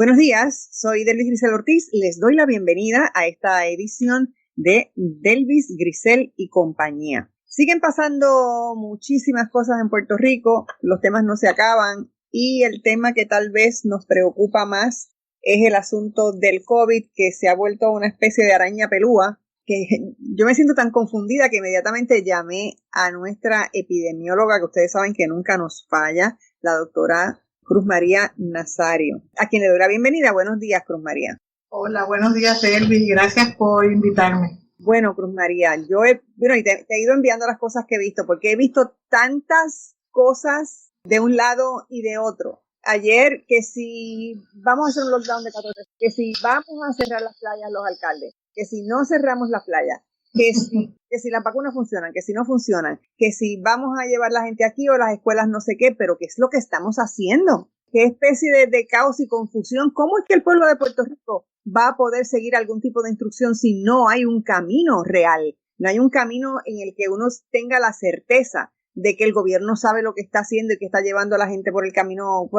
Buenos días, soy Delvis Grisel Ortiz. Les doy la bienvenida a esta edición de Delvis Grisel y compañía. Siguen pasando muchísimas cosas en Puerto Rico, los temas no se acaban y el tema que tal vez nos preocupa más es el asunto del COVID, que se ha vuelto una especie de araña pelúa, que yo me siento tan confundida que inmediatamente llamé a nuestra epidemióloga, que ustedes saben que nunca nos falla, la doctora Cruz María Nazario, a quien le doy la bienvenida. Buenos días, Cruz María. Hola, buenos días, Elvis. Gracias por invitarme. Bueno, Cruz María, y te he ido enviando las cosas que he visto, porque he visto tantas cosas de un lado y de otro. Ayer, que si vamos a hacer un lockdown de 14, que si vamos a cerrar las playas los alcaldes, que si no cerramos las playas, que si las vacunas funcionan, que si no funcionan, que si vamos a llevar la gente aquí o las escuelas no sé qué, pero ¿qué es lo que estamos haciendo? ¿Qué especie de caos y confusión? ¿Cómo es que el pueblo de Puerto Rico va a poder seguir algún tipo de instrucción si no hay un camino real? No hay un camino en el que uno tenga la certeza de que el gobierno sabe lo que está haciendo y que está llevando a la gente por el camino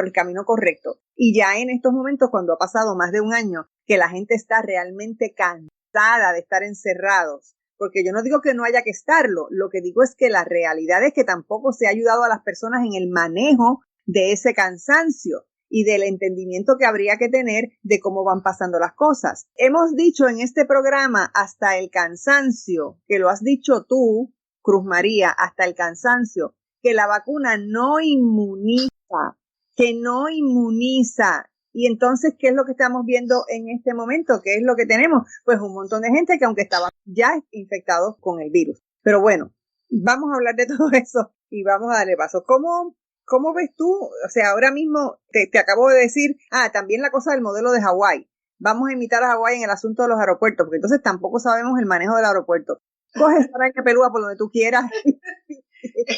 correcto. Y ya en estos momentos, cuando ha pasado más de un año, que la gente está realmente cansada de estar encerrados, porque yo no digo que no haya que estarlo, lo que digo es que la realidad es que tampoco se ha ayudado a las personas en el manejo de ese cansancio y del entendimiento que habría que tener de cómo van pasando las cosas. Hemos dicho en este programa hasta el cansancio, que lo has dicho tú, Cruz María, hasta el cansancio, que la vacuna no inmuniza, que no inmuniza. Y entonces, ¿qué es lo que estamos viendo en este momento? ¿Qué es lo que tenemos? Pues un montón de gente que aunque estaban ya infectados con el virus. Pero bueno, vamos a hablar de todo eso y vamos a darle paso. ¿Cómo ves tú? O sea, ahora mismo te acabo de decir, también la cosa del modelo de Hawái. Vamos a imitar a Hawái en el asunto de los aeropuertos, porque entonces tampoco sabemos el manejo del aeropuerto. Coge esa araña pelúa por donde tú quieras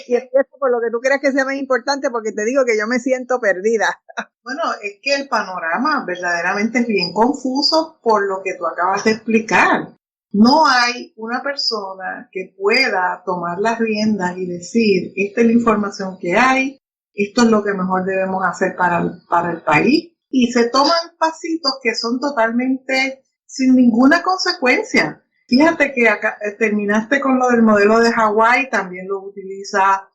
y empieza por lo que tú creas que sea más importante, porque te digo que yo me siento perdida. Bueno, es que el panorama verdaderamente es bien confuso por lo que tú acabas de explicar. No hay una persona que pueda tomar las riendas y decir, esta es la información que hay, esto es lo que mejor debemos hacer para el país. Y se toman pasitos que son totalmente sin ninguna consecuencia. Fíjate que acá terminaste con lo del modelo de Hawái, también lo utiliza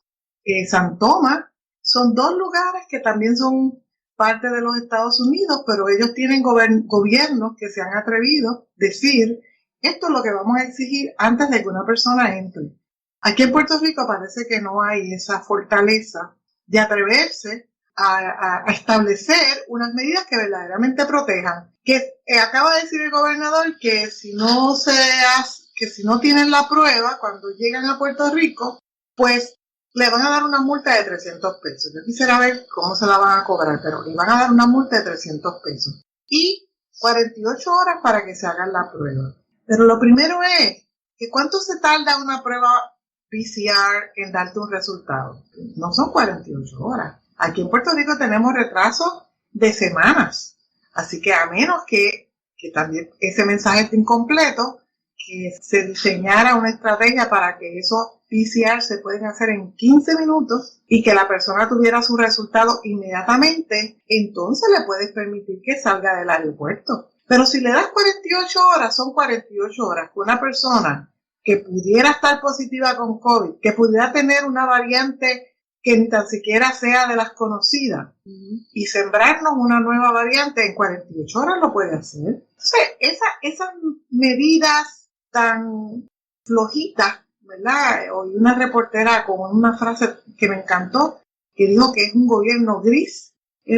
San Tomás. Son dos lugares que también son parte de los Estados Unidos, pero ellos tienen gobiernos que se han atrevido a decir, esto es lo que vamos a exigir antes de que una persona entre. Aquí en Puerto Rico parece que no hay esa fortaleza de atreverse a establecer unas medidas que verdaderamente protejan. Que acaba de decir el gobernador que si no tienen la prueba cuando llegan a Puerto Rico, pues le van a dar una multa de 300 pesos. Yo quisiera ver cómo se la van a cobrar, pero le van a dar una multa de 300 pesos. Y 48 horas para que se hagan la prueba. Pero lo primero es que ¿cuánto se tarda una prueba PCR en darte un resultado? No son 48 horas. Aquí en Puerto Rico tenemos retrasos de semanas. Así que a menos que también ese mensaje esté incompleto, que se diseñara una estrategia para que esos PCR se pueden hacer en 15 minutos y que la persona tuviera su resultado inmediatamente, entonces le puedes permitir que salga del aeropuerto. Pero si le das 48 horas, son 48 horas que una persona que pudiera estar positiva con COVID, que pudiera tener una variante que ni tan siquiera sea de las conocidas, y sembrarnos una nueva variante en 48 horas lo puede hacer. Entonces, esas medidas tan flojitas, ¿verdad? Oí una reportera con una frase que me encantó, que dijo que es un gobierno gris.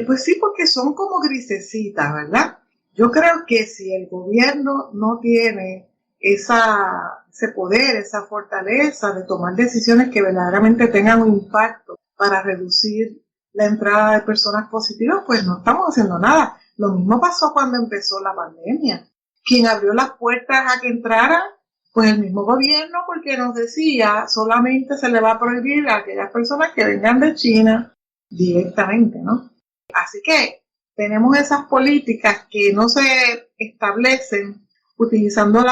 Pues sí, porque son como grisecitas, ¿verdad? Yo creo que si el gobierno no tiene ese poder, esa fortaleza de tomar decisiones que verdaderamente tengan un impacto para reducir la entrada de personas positivas, pues no estamos haciendo nada. Lo mismo pasó cuando empezó la pandemia. Quien abrió las puertas a que entrara, pues el mismo gobierno, porque nos decía, solamente se le va a prohibir a aquellas personas que vengan de China directamente, ¿no? Así que tenemos esas políticas que no se establecen utilizando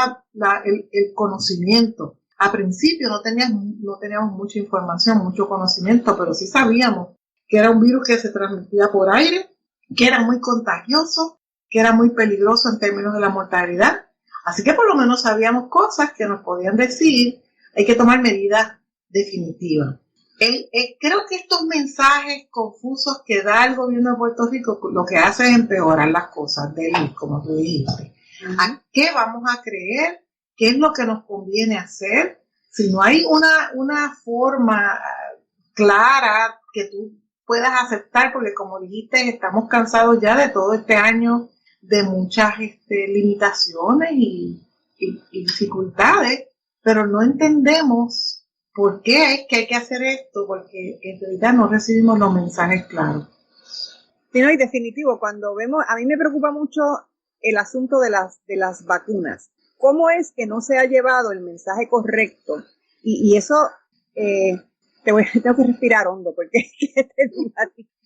el conocimiento. A principio no teníamos mucha información, mucho conocimiento, pero sí sabíamos que era un virus que se transmitía por aire, que era muy contagioso que era muy peligroso en términos de la mortalidad. Así que por lo menos sabíamos cosas que nos podían decir, hay que tomar medidas definitivas. Creo que estos mensajes confusos que da el gobierno de Puerto Rico lo que hace es empeorar las cosas, como tú dijiste. ¿A qué vamos a creer? ¿Qué es lo que nos conviene hacer? Si no hay una forma clara que tú puedas aceptar, porque como dijiste, estamos cansados ya de todo este año de muchas limitaciones y dificultades, pero no entendemos por qué es que hay que hacer esto, porque en realidad no recibimos los mensajes claros. Sí, no, y definitivo, cuando vemos, a mí me preocupa mucho el asunto de las vacunas. ¿Cómo es que no se ha llevado el mensaje correcto? Y eso, tengo que respirar hondo, porque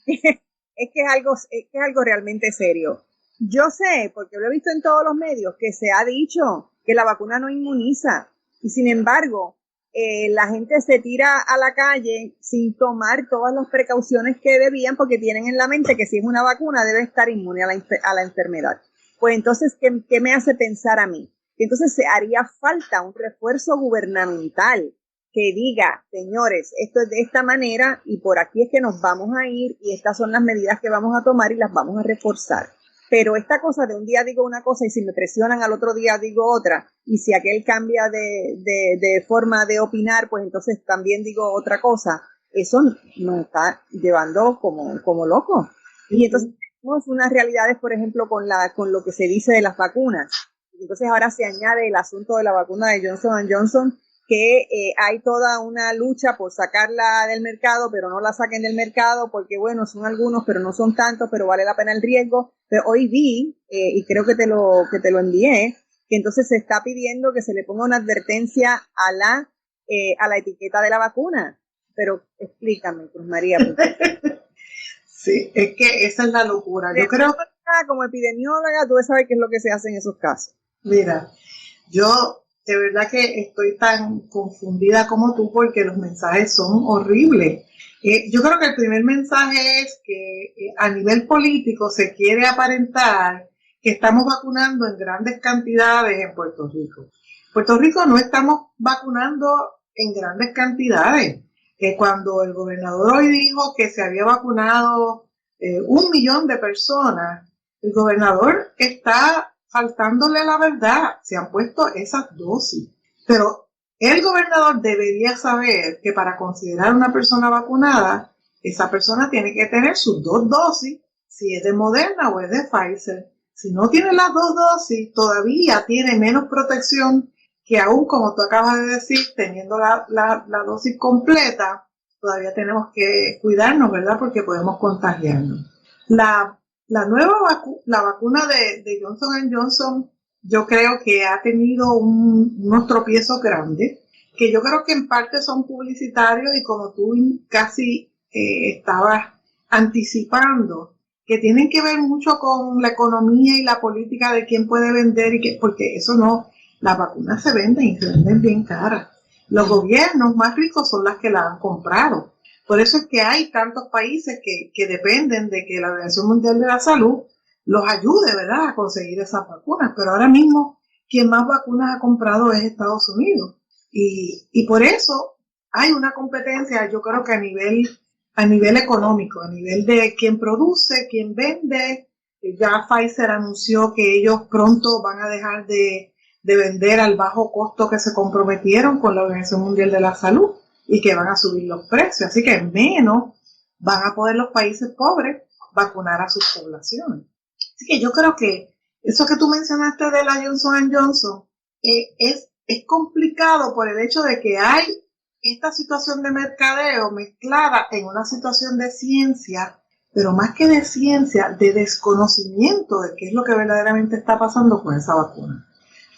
es que es algo realmente serio. Yo sé, porque lo he visto en todos los medios, que se ha dicho que la vacuna no inmuniza, y sin embargo, la gente se tira a la calle sin tomar todas las precauciones que debían, porque tienen en la mente que si es una vacuna debe estar inmune a la enfermedad. Pues entonces, ¿qué me hace pensar a mí? Que entonces se haría falta un refuerzo gubernamental que diga, señores, esto es de esta manera y por aquí es que nos vamos a ir y estas son las medidas que vamos a tomar y las vamos a reforzar. Pero esta cosa de un día digo una cosa y si me presionan al otro día digo otra, y si aquel cambia de forma de opinar, pues entonces también digo otra cosa, eso nos está llevando como locos. Y entonces tenemos unas realidades, por ejemplo, con lo que se dice de las vacunas. Entonces ahora se añade el asunto de la vacuna de Johnson & Johnson, que hay toda una lucha por sacarla del mercado, pero no la saquen del mercado porque, bueno, son algunos, pero no son tantos, pero vale la pena el riesgo. Pero hoy vi, y creo que te lo envié, que entonces se está pidiendo que se le ponga una advertencia a la etiqueta de la vacuna. Pero explícame, Cruz María. Sí, es que esa es la locura. Yo creo que como epidemióloga, tú sabes qué es lo que se hace en esos casos. Mira, yo de verdad que estoy tan confundida como tú porque los mensajes son horribles. Yo creo que el primer mensaje es que a nivel político se quiere aparentar que estamos vacunando en grandes cantidades en Puerto Rico. Puerto Rico no estamos vacunando en grandes cantidades. Cuando el gobernador hoy dijo que se había vacunado 1 millón de personas, el gobernador está faltándole la verdad. Se han puesto esas dosis. Pero el gobernador debería saber que para considerar una persona vacunada, esa persona tiene que tener sus 2 dosis, si es de Moderna o es de Pfizer. Si no tiene las 2 dosis, todavía tiene menos protección que aún, como tú acabas de decir, teniendo la dosis completa, todavía tenemos que cuidarnos, ¿verdad? Porque podemos contagiarnos. La nueva la vacuna de Johnson & Johnson, yo creo que ha tenido unos tropiezos grandes, que yo creo que en parte son publicitarios y como tú casi estabas anticipando, que tienen que ver mucho con la economía y la política de quién puede vender porque eso no, las vacunas se venden y se venden bien caras. Los gobiernos más ricos son las que las han comprado. Por eso es que hay tantos países que dependen de que la Organización Mundial de la Salud los ayude, ¿verdad?, a conseguir esas vacunas. Pero ahora mismo, quien más vacunas ha comprado es Estados Unidos. Y por eso hay una competencia, yo creo que a nivel económico, a nivel de quién produce, quién vende. Ya Pfizer anunció que ellos pronto van a dejar de vender al bajo costo que se comprometieron con la Organización Mundial de la Salud y que van a subir los precios. Así que menos van a poder los países pobres vacunar a sus poblaciones. Así que yo creo que eso que tú mencionaste de la Johnson & Johnson es complicado por el hecho de que hay esta situación de mercadeo mezclada en una situación de ciencia, pero más que de ciencia, de desconocimiento de qué es lo que verdaderamente está pasando con esa vacuna.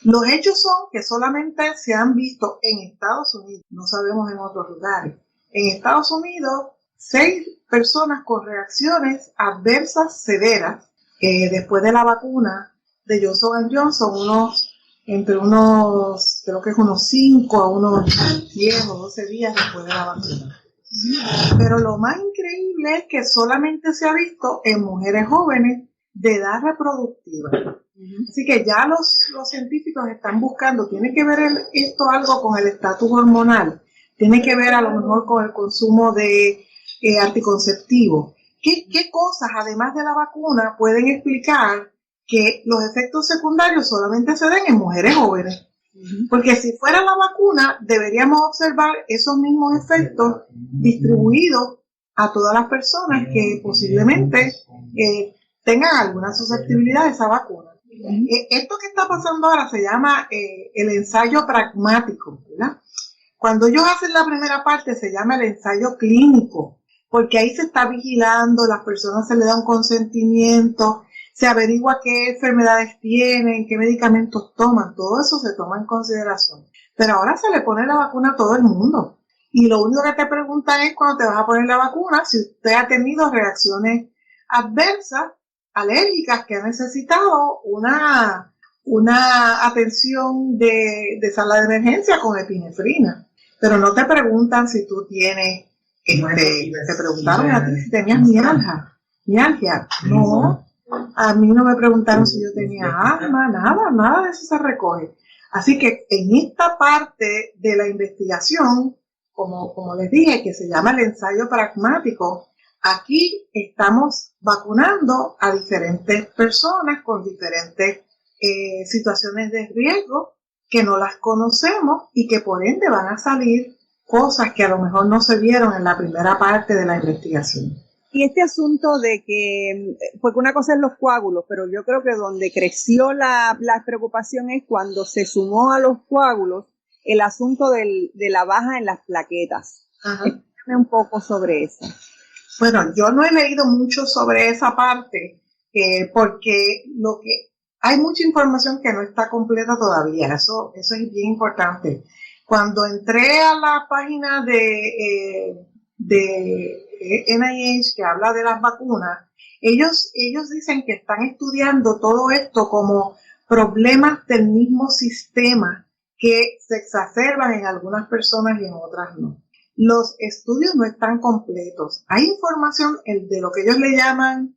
Los hechos son que solamente se han visto en Estados Unidos, no sabemos en otros lugares. En Estados Unidos, 6 personas con reacciones adversas severas después de la vacuna de Johnson & Johnson, creo que es unos 5 a unos 10 o 12 días después de la vacuna. Pero lo más increíble es que solamente se ha visto en mujeres jóvenes de edad reproductiva. Así que ya los científicos están buscando, tiene que ver esto algo con el estatus hormonal, tiene que ver a lo mejor con el consumo de anticonceptivos. ¿Qué cosas, además de la vacuna, pueden explicar que los efectos secundarios solamente se den en mujeres jóvenes? Porque si fuera la vacuna, deberíamos observar esos mismos efectos distribuidos a todas las personas que posiblemente tengan alguna susceptibilidad a esa vacuna. Esto que está pasando ahora se llama el ensayo pragmático, ¿verdad? Cuando ellos hacen la primera parte se llama el ensayo clínico, porque ahí se está vigilando, las personas se les da un consentimiento, se averigua qué enfermedades tienen, qué medicamentos toman, todo eso se toma en consideración. Pero ahora se le pone la vacuna a todo el mundo. Y lo único que te preguntan es cuando te vas a poner la vacuna, si usted ha tenido reacciones adversas, alérgicas, que ha necesitado una atención de sala de emergencia con epinefrina. Pero no te preguntan si tú tienes, te preguntaron a ti si tenías mialgia. No, a mí no me preguntaron si yo tenía asma, nada de eso se recoge. Así que en esta parte de la investigación, como les dije, que se llama el ensayo pragmático, aquí estamos vacunando a diferentes personas con diferentes situaciones de riesgo que no las conocemos y que por ende van a salir cosas que a lo mejor no se vieron en la primera parte de la investigación. Y este asunto de que, porque una cosa es los coágulos, pero yo creo que donde creció la preocupación es cuando se sumó a los coágulos el asunto de la baja en las plaquetas. Explícame un poco sobre eso. Bueno, yo no he leído mucho sobre esa parte porque hay mucha información que no está completa todavía. Eso es bien importante. Cuando entré a la página de NIH que habla de las vacunas, ellos dicen que están estudiando todo esto como problemas del mismo sistema que se exacerban en algunas personas y en otras no. Los estudios no están completos. Hay información de lo que ellos le llaman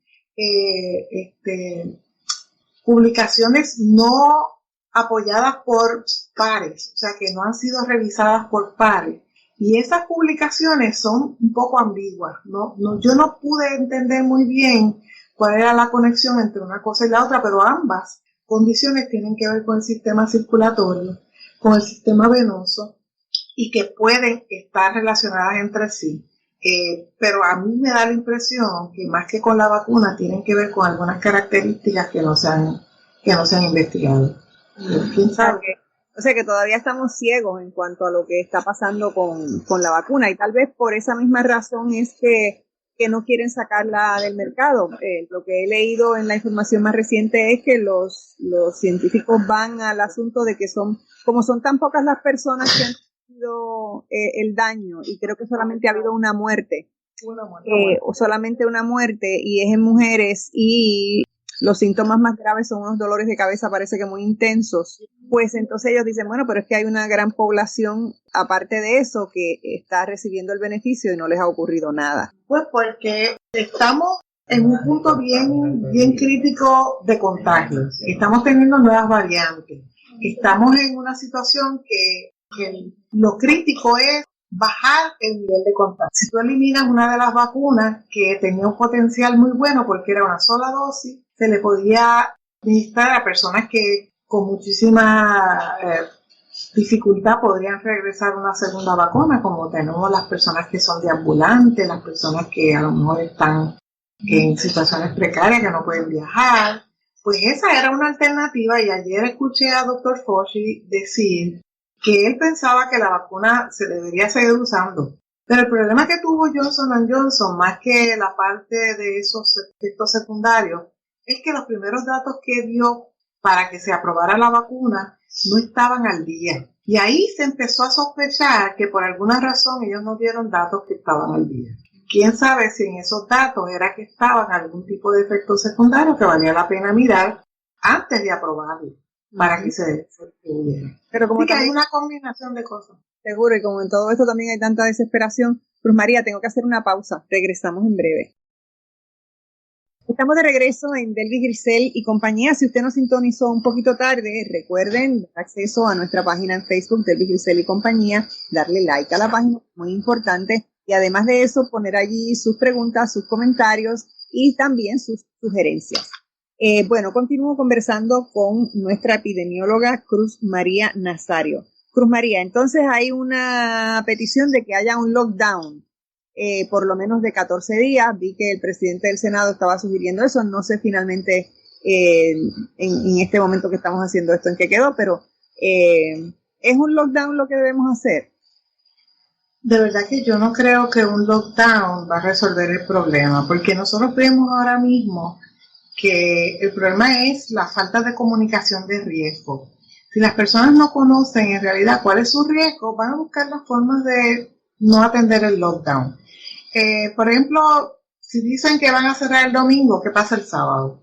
publicaciones no apoyadas por pares, o sea que no han sido revisadas por pares. Y esas publicaciones son un poco ambiguas, yo no pude entender muy bien cuál era la conexión entre una cosa y la otra, pero ambas condiciones tienen que ver con el sistema circulatorio, con el sistema venoso, y que pueden estar relacionadas entre sí. Pero a mí me da la impresión que más que con la vacuna tienen que ver con algunas características que no se han investigado. ¿Quién sabe? O sea que todavía estamos ciegos en cuanto a lo que está pasando con la vacuna, y tal vez por esa misma razón es que no quieren sacarla del mercado. Lo que he leído en la información más reciente es que los científicos van al asunto de que como son tan pocas las personas que han tenido el daño, y creo que solamente ha habido una muerte. O solamente una muerte, y es en mujeres, y los síntomas más graves son unos dolores de cabeza, parece que muy intensos. Pues entonces ellos dicen, bueno, pero es que hay una gran población, aparte de eso, que está recibiendo el beneficio y no les ha ocurrido nada. Pues porque estamos en un punto bien crítico de contagios. Estamos teniendo nuevas variantes. Estamos en una situación que lo crítico es bajar el nivel de contagio. Si tú eliminas una de las vacunas que tenía un potencial muy bueno porque era una sola dosis, se le podía administrar a personas que con muchísima dificultad podrían regresar a una segunda vacuna, como tenemos las personas que son deambulantes, las personas que a lo mejor están en situaciones precarias, que no pueden viajar. Pues esa era una alternativa, y ayer escuché a Dr. Fauci decir que él pensaba que la vacuna se debería seguir usando. Pero el problema que tuvo Johnson & Johnson, más que la parte de esos efectos secundarios, es que los primeros datos que dio para que se aprobara la vacuna no estaban al día. Y ahí se empezó a sospechar que por alguna razón ellos no dieron datos que estaban al día. ¿Quién sabe si en esos datos era que estaban algún tipo de efectos secundarios que valía la pena mirar antes de aprobarlo para que se distribuyera? Pero como así que hay una combinación de cosas. Seguro, y como en todo esto también hay tanta desesperación. Cruz María, tengo que hacer una pausa. Regresamos en breve. Estamos de regreso en Delvis Grisel y compañía. Si usted nos sintonizó un poquito tarde, recuerden dar acceso a nuestra página en Facebook, Delvis Grisel y compañía, darle like a la página, muy importante, y además de eso, poner allí sus preguntas, sus comentarios y también sus sugerencias. Bueno, continúo conversando con nuestra epidemióloga Cruz María Nazario. Cruz María, entonces hay una petición de que haya un lockdown. Por lo menos de 14 días. Vi que el presidente del Senado estaba sugiriendo eso. No sé finalmente en este momento que estamos haciendo esto en qué quedó, pero ¿es un lockdown lo que debemos hacer? De verdad que yo no creo que un lockdown va a resolver el problema, porque nosotros vemos ahora mismo que el problema es la falta de comunicación de riesgo. Si las personas no conocen en realidad cuál es su riesgo, van a buscar las formas de no atender el lockdown. Por ejemplo, si dicen que van a cerrar el domingo, ¿qué pasa el sábado?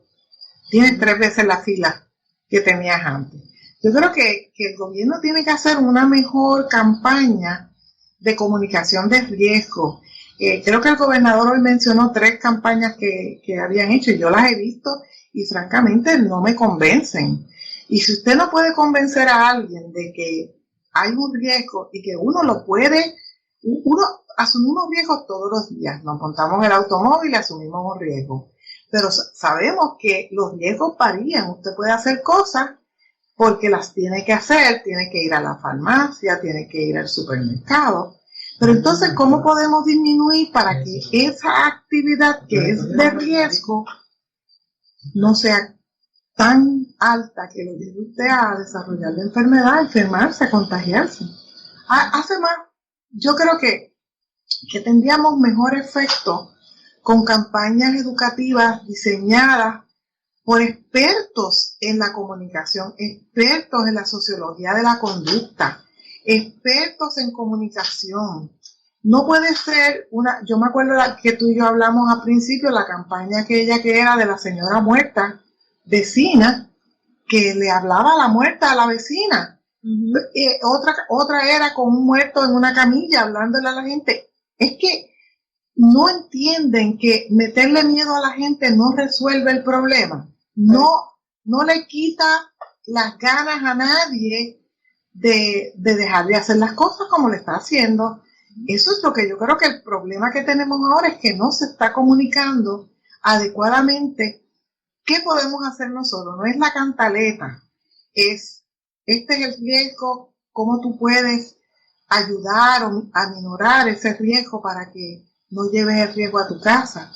Tienes 3 veces la fila que tenías antes. Yo creo que el gobierno tiene que hacer una mejor campaña de comunicación de riesgo. Creo que el gobernador hoy mencionó 3 campañas que habían hecho y yo las he visto y francamente no me convencen. Y si usted no puede convencer a alguien de que hay un riesgo y que uno asumimos riesgos todos los días, nos montamos en el automóvil y asumimos un riesgo, pero sabemos que los riesgos varían. Usted puede hacer cosas porque las tiene que hacer, tiene que ir a la farmacia, tiene que ir al supermercado, pero entonces ¿cómo podemos disminuir para que esa actividad que es de riesgo no sea tan alta que lo lleve usted a desarrollar la enfermedad, a enfermarse, a contagiarse? Yo creo que tendríamos mejor efecto con campañas educativas diseñadas por expertos en la comunicación, expertos en la sociología de la conducta, expertos en comunicación. No puede ser yo me acuerdo que tú y yo hablamos al principio, la campaña aquella que era de la señora muerta, vecina, que le hablaba a la muerta a la vecina. Uh-huh. Otra era con un muerto en una camilla hablándole a la gente. Es que no entienden que meterle miedo a la gente no resuelve el problema. No le quita las ganas a nadie de dejar de hacer las cosas como le está haciendo. Eso es lo que yo creo que el problema que tenemos ahora es que no se está comunicando adecuadamente qué podemos hacer nosotros. No es la cantaleta, este es el riesgo, cómo tú puedes ayudar a minorar ese riesgo para que no lleves el riesgo a tu casa.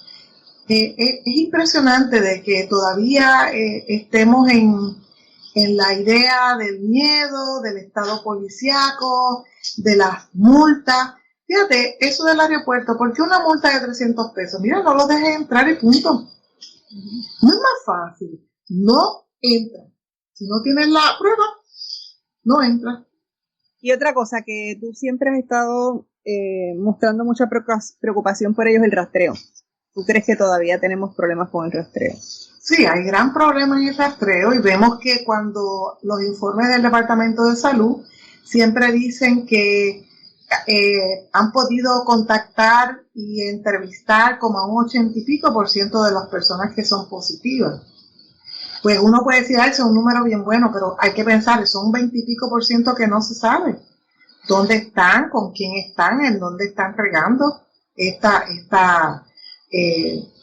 Es impresionante de que todavía estemos en la idea del miedo, del estado policíaco, de las multas. Fíjate, eso del aeropuerto, ¿por qué una multa de $300? Mira, no lo dejes entrar y punto. No es más fácil, no entra. Si no tienes la prueba, no entra. Y otra cosa que tú siempre has estado mostrando mucha preocupación por ellos, el rastreo. ¿Tú crees que todavía tenemos problemas con el rastreo? Sí, hay gran problema en el rastreo y vemos que cuando los informes del Departamento de Salud siempre dicen que han podido contactar y entrevistar como a un 80 y pico % de las personas que son positivas. Pues uno puede decir, eso es un número bien bueno, pero hay que pensar, son 20 y pico % que no se sabe. ¿Dónde están? ¿Con quién están? ¿En dónde están regando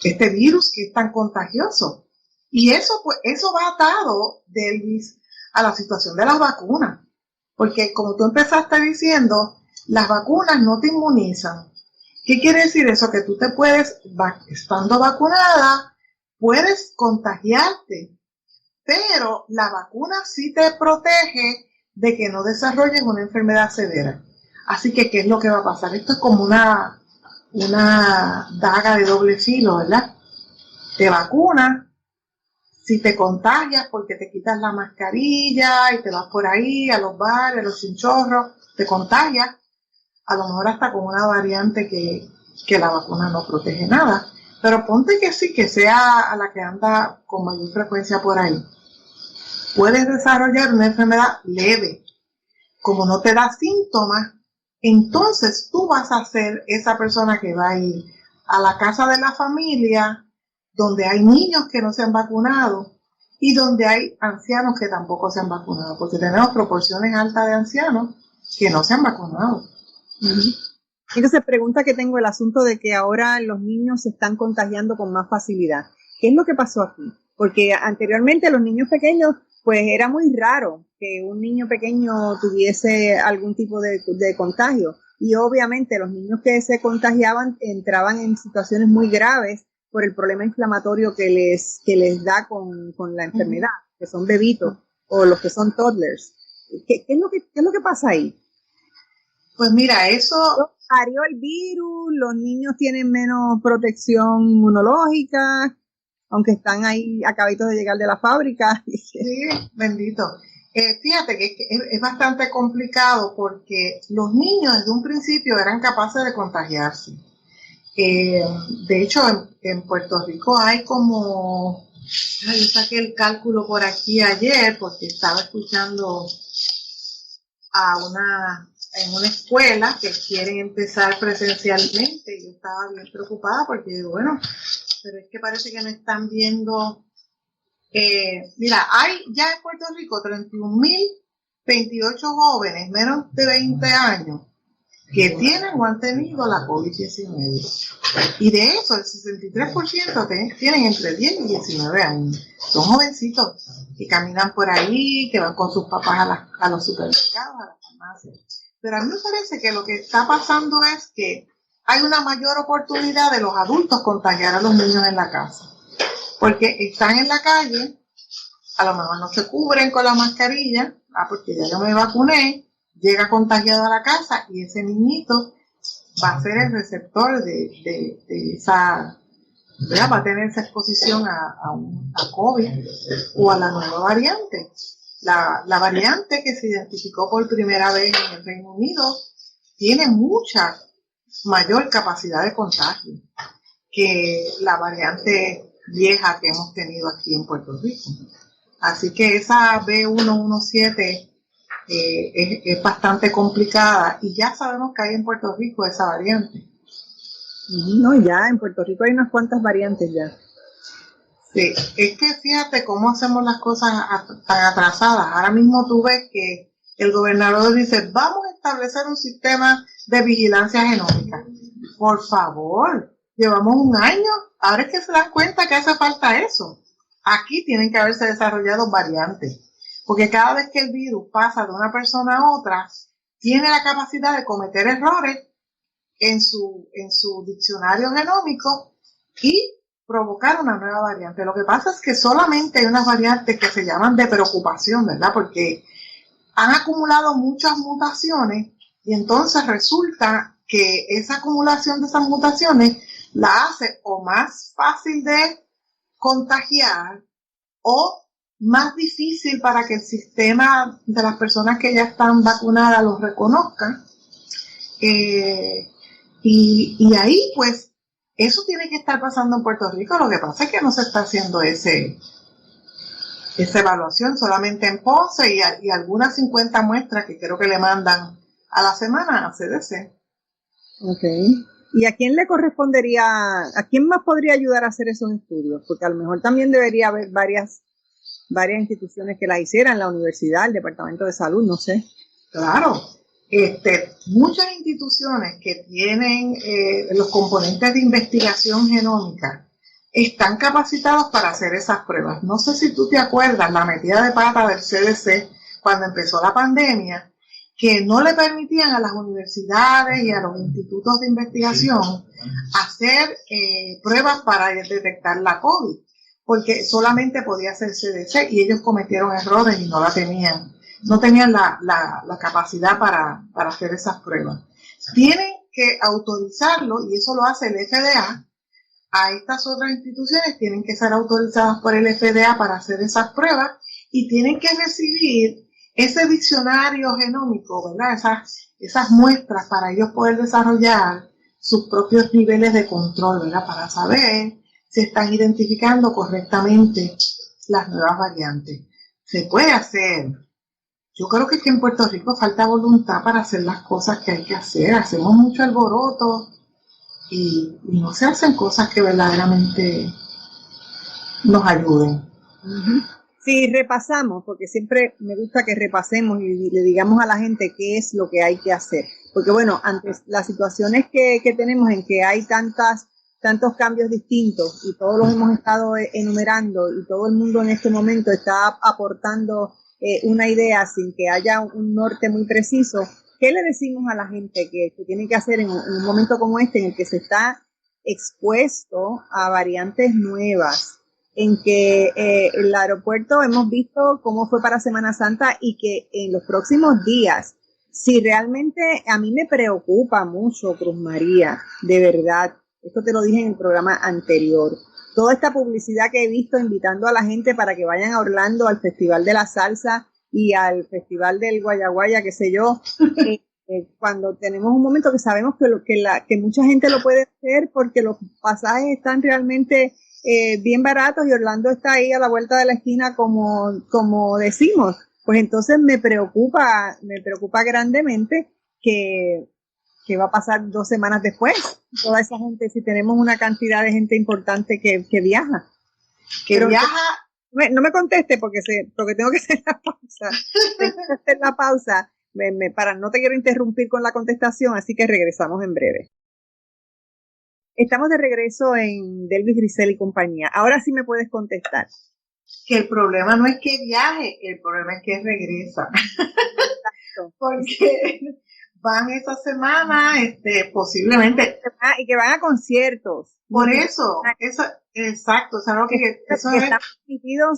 este virus que es tan contagioso? Y eso va atado, Delvis, a la situación de las vacunas. Porque como tú empezaste diciendo, las vacunas no te inmunizan. ¿Qué quiere decir eso? Que tú te puedes, estando vacunada, puedes contagiarte. Pero la vacuna sí te protege de que no desarrolles una enfermedad severa. Así que, ¿qué es lo que va a pasar? Esto es como una daga de doble filo, ¿verdad? Te vacunas, si te contagias porque te quitas la mascarilla y te vas por ahí a los bares, a los chinchorros, te contagias, a lo mejor hasta con una variante que la vacuna no protege nada. Pero ponte que sí, que sea a la que anda con mayor frecuencia por ahí. Puedes desarrollar una enfermedad leve. Como no te da síntomas, entonces tú vas a ser esa persona que va a ir a la casa de la familia donde hay niños que no se han vacunado y donde hay ancianos que tampoco se han vacunado, porque tenemos proporciones altas de ancianos que no se han vacunado. Uh-huh. Entonces, pregunta que tengo, el asunto de que ahora los niños se están contagiando con más facilidad. ¿Qué es lo que pasó aquí? Porque anteriormente los niños pequeños, pues era muy raro que un niño pequeño tuviese algún tipo de contagio. Y obviamente los niños que se contagiaban entraban en situaciones muy graves por el problema inflamatorio que les da con la enfermedad, que son bebitos o los que son toddlers. ¿Qué es lo que pasa ahí? Pues mira, eso... Varió el virus, los niños tienen menos protección inmunológica, aunque están ahí acabaditos de llegar de la fábrica. Sí, bendito. Fíjate que es bastante complicado porque los niños desde un principio eran capaces de contagiarse. De hecho, en Puerto Rico hay como... Yo saqué el cálculo por aquí ayer porque estaba escuchando en una escuela que quieren empezar presencialmente y yo estaba bien preocupada porque, bueno, pero es que parece que no están viendo... mira, hay ya en Puerto Rico 31.028 jóvenes menos de 20 años que tienen o han tenido la COVID-19. Y de eso, el 63% tienen entre 10 y 19 años. Son jovencitos que caminan por ahí, que van con sus papás a los supermercados, a las farmacias. Pero a mí me parece que lo que está pasando es que hay una mayor oportunidad de los adultos contagiar a los niños en la casa. Porque están en la calle, a lo mejor no se cubren con la mascarilla, porque ya yo me vacuné, llega contagiado a la casa y ese niñito va a ser el receptor de esa, ¿verdad? Va a tener esa exposición a COVID o a la nueva variante. La variante que se identificó por primera vez en el Reino Unido tiene mucha mayor capacidad de contagio que la variante vieja que hemos tenido aquí en Puerto Rico. Así que esa B117 es bastante complicada y ya sabemos que hay en Puerto Rico esa variante. No, ya en Puerto Rico hay unas cuantas variantes ya. Sí, es que fíjate cómo hacemos las cosas tan atrasadas. Ahora mismo tú ves que el gobernador dice, vamos a establecer un sistema de vigilancia genómica. Por favor, llevamos un año, ahora es que se dan cuenta que hace falta eso. Aquí tienen que haberse desarrollado variantes, porque cada vez que el virus pasa de una persona a otra, tiene la capacidad de cometer errores en su diccionario genómico y provocar una nueva variante. Lo que pasa es que solamente hay unas variantes que se llaman de preocupación, ¿verdad? Porque han acumulado muchas mutaciones y entonces resulta que esa acumulación de esas mutaciones la hace o más fácil de contagiar o más difícil para que el sistema de las personas que ya están vacunadas los reconozca. Y ahí, pues, eso tiene que estar pasando en Puerto Rico. Lo que pasa es que no se está haciendo esa evaluación solamente en Ponce y algunas 50 muestras que creo que le mandan a la semana a CDC. Okay. ¿Y a quién le correspondería, a quién más podría ayudar a hacer esos estudios? Porque a lo mejor también debería haber varias instituciones que la hicieran, la universidad, el departamento de salud, no sé. Claro, muchas instituciones que tienen los componentes de investigación genómica están capacitados para hacer esas pruebas. No sé si tú te acuerdas la metida de pata del CDC cuando empezó la pandemia, que no le permitían a las universidades y a los institutos de investigación hacer pruebas para detectar la COVID, porque solamente podía hacer CDC y ellos cometieron errores y no la tenían. No tenían la capacidad para hacer esas pruebas. Tienen que autorizarlo y eso lo hace el FDA. A estas otras instituciones tienen que ser autorizadas por el FDA para hacer esas pruebas y tienen que recibir ese diccionario genómico, ¿verdad? Esas muestras para ellos poder desarrollar sus propios niveles de control, ¿verdad? Para saber si están identificando correctamente las nuevas variantes. Se puede hacer. Yo creo que en Puerto Rico falta voluntad para hacer las cosas que hay que hacer. Hacemos mucho alboroto y no se hacen cosas que verdaderamente nos ayuden. Uh-huh. Si repasamos, porque siempre me gusta que repasemos y le digamos a la gente qué es lo que hay que hacer. Porque bueno, ante las situaciones que tenemos en que hay tantos cambios distintos y todos los hemos estado enumerando y todo el mundo en este momento está aportando una idea sin que haya un norte muy preciso, ¿qué le decimos a la gente que tiene que hacer en un momento como este en el que se está expuesto a variantes nuevas? En que el aeropuerto hemos visto cómo fue para Semana Santa y que en los próximos días, si realmente a mí me preocupa mucho, Cruz María, de verdad, esto te lo dije en el programa anterior, toda esta publicidad que he visto invitando a la gente para que vayan a Orlando al Festival de la Salsa y al Festival del Guayaguaya, qué sé yo, cuando tenemos un momento que sabemos que mucha gente lo puede hacer porque los pasajes están realmente bien baratos y Orlando está ahí a la vuelta de la esquina como decimos, pues entonces me preocupa grandemente que va a pasar 2 semanas después, toda esa gente, si tenemos una cantidad de gente importante que viaja. Que viaja. No me conteste porque tengo que hacer la pausa. No te quiero interrumpir con la contestación, así que regresamos en breve. Estamos de regreso en Delvis Grisel y compañía. Ahora sí me puedes contestar. Que el problema no es que viaje, el problema es que regresa. Porque van esa semana, posiblemente. Y que van a conciertos. Por eso, exacto. O sea, que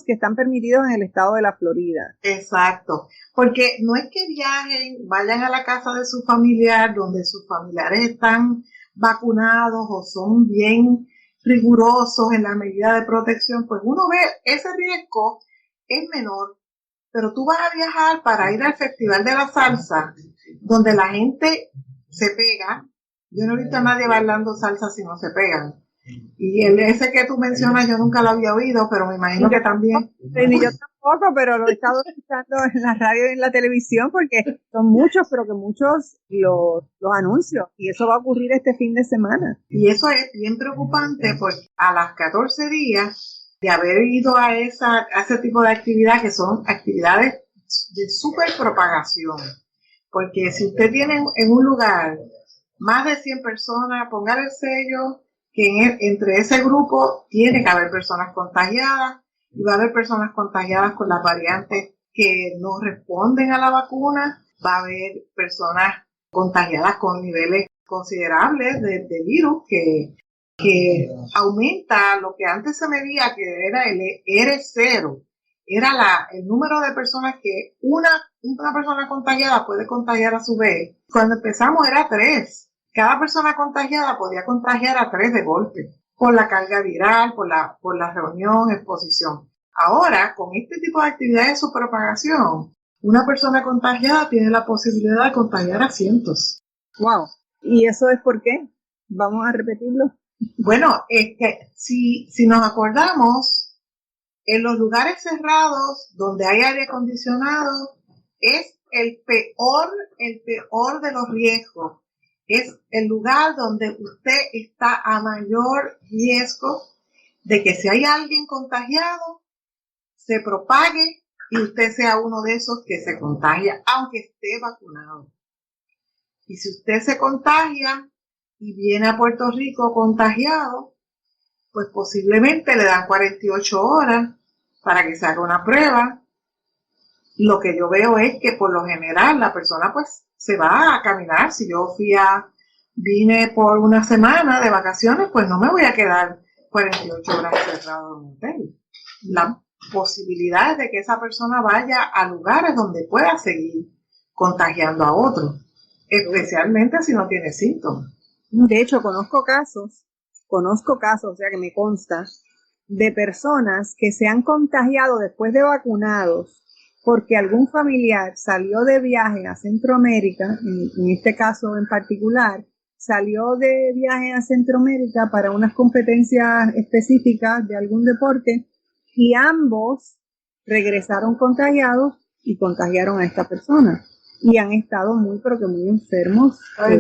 están permitidos en el estado de la Florida. Exacto. Porque no es que viajen, vayan a la casa de su familiar, donde sus familiares están vacunados o son bien rigurosos en la medida de protección, pues uno ve ese riesgo es menor, pero tú vas a viajar para ir al Festival de la Salsa, donde la gente se pega. Yo no he visto a nadie bailando salsa si no se pegan. Y ese que tú mencionas yo nunca lo había oído, pero me imagino que también. Ni yo tampoco, pero lo he estado escuchando en la radio y en la televisión porque son muchos, pero que muchos los anuncios. Y eso va a ocurrir este fin de semana. Y eso es bien preocupante porque a las 14 días de haber ido a ese tipo de actividad, que son actividades de super propagación. Porque si usted tiene en un lugar más de 100 personas, ponga el sello que entre ese grupo tiene que haber personas contagiadas y va a haber personas contagiadas con las variantes que no responden a la vacuna, va a haber personas contagiadas con niveles considerables de virus que aumenta lo que antes se medía que era el R0, era el número de personas que una persona contagiada puede contagiar a su vez. Cuando empezamos era 3. Cada persona contagiada podía contagiar a 3 de golpe, por la carga viral, por la reunión, exposición. Ahora, con este tipo de actividades de su propagación, una persona contagiada tiene la posibilidad de contagiar a cientos. Wow. ¿Y eso es por qué? Vamos a repetirlo. Bueno, es que si nos acordamos, en los lugares cerrados donde hay aire acondicionado es el peor de los riesgos. Es el lugar donde usted está a mayor riesgo de que si hay alguien contagiado, se propague y usted sea uno de esos que se contagia, aunque esté vacunado. Y si usted se contagia y viene a Puerto Rico contagiado, pues posiblemente le dan 48 horas para que se haga una prueba. Lo que yo veo es que por lo general la persona pues se va a caminar. Si yo vine por una semana de vacaciones, pues no me voy a quedar 48 horas cerrado en un hotel. La posibilidad es de que esa persona vaya a lugares donde pueda seguir contagiando a otros, especialmente si no tiene síntomas. De hecho, conozco casos, o sea que me consta, de personas que se han contagiado después de vacunados porque algún familiar salió de viaje a Centroamérica, en este caso en particular, salió de viaje a Centroamérica para unas competencias específicas de algún deporte y ambos regresaron contagiados y contagiaron a esta persona y han estado muy pero que muy enfermos de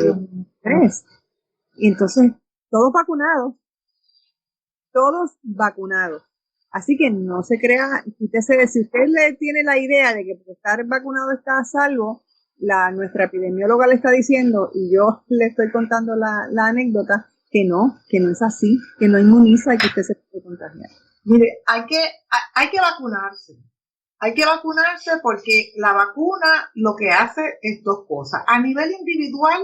estrés. Y entonces todos vacunados. Así que no se crea, si usted le tiene la idea de que por estar vacunado está a salvo, nuestra epidemióloga le está diciendo, y yo le estoy contando la anécdota, que no es así, que no inmuniza y que usted se puede contagiar. Mire, hay que vacunarse. Hay que vacunarse porque la vacuna lo que hace es dos cosas. A nivel individual,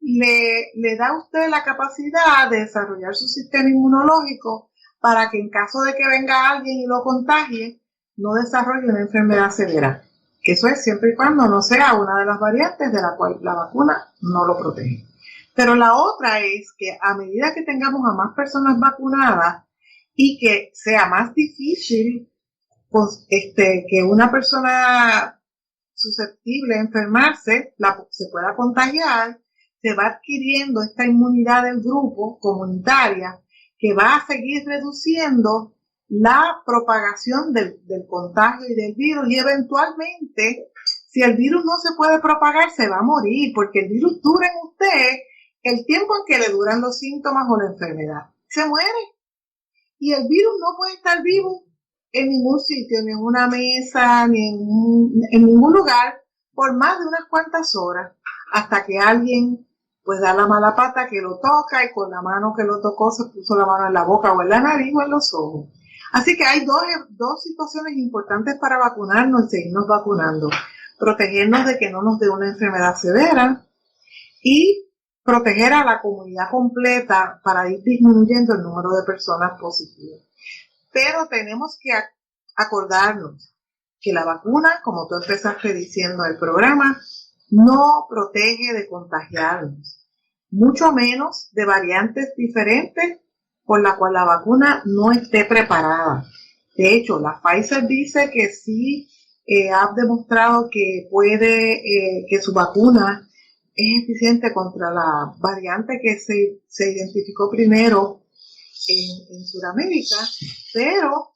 le da a usted la capacidad de desarrollar su sistema inmunológico para que en caso de que venga alguien y lo contagie, no desarrolle una enfermedad severa. Eso es siempre y cuando no sea una de las variantes de la cual la vacuna no lo protege. Pero la otra es que a medida que tengamos a más personas vacunadas y que sea más difícil pues, que una persona susceptible a enfermarse se pueda contagiar, se va adquiriendo esta inmunidad del grupo comunitaria que va a seguir reduciendo la propagación del contagio y del virus, y eventualmente, si el virus no se puede propagar, se va a morir, porque el virus dura en usted el tiempo en que le duran los síntomas o la enfermedad. Se muere. Y el virus no puede estar vivo en ningún sitio, ni en una mesa, ni en ningún lugar, por más de unas cuantas horas, hasta que alguien pues da la mala pata que lo toca y con la mano que lo tocó se puso la mano en la boca o en la nariz o en los ojos. Así que hay dos situaciones importantes para vacunarnos y seguirnos vacunando. Protegernos de que no nos dé una enfermedad severa y proteger a la comunidad completa para ir disminuyendo el número de personas positivas. Pero tenemos que acordarnos que la vacuna, como tú empezaste diciendo en el programa, no protege de contagiarnos, mucho menos de variantes diferentes por la cual la vacuna no esté preparada. De hecho, la Pfizer dice que sí ha demostrado que que su vacuna es eficiente contra la variante que se identificó primero en Sudamérica, pero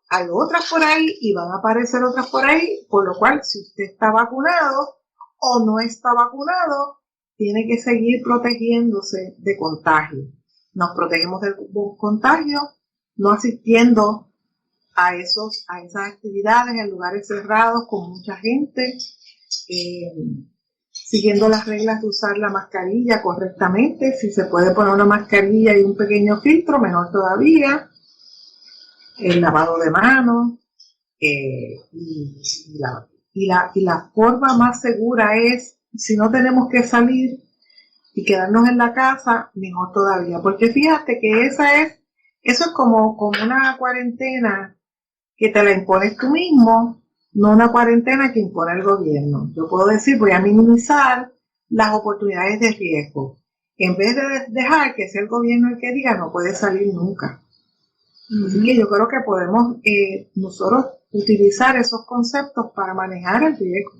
hay otras por ahí y van a aparecer otras por ahí, por lo cual si usted está vacunado o no está vacunado, tiene que seguir protegiéndose de contagio. Nos protegemos del contagio no asistiendo a esas actividades en lugares cerrados con mucha gente, siguiendo las reglas de usar la mascarilla correctamente. Si se puede poner una mascarilla y un pequeño filtro, mejor todavía. El lavado de manos y la forma más segura es, si no tenemos que salir y quedarnos en la casa, mejor todavía, porque fíjate que eso es como una cuarentena que te la impones tú mismo, no una cuarentena que impone el gobierno. Yo puedo decir, voy a minimizar las oportunidades de riesgo, en vez de dejar que sea el gobierno el que diga no puede salir nunca. Así que yo creo que podemos nosotros utilizar esos conceptos para manejar el riesgo.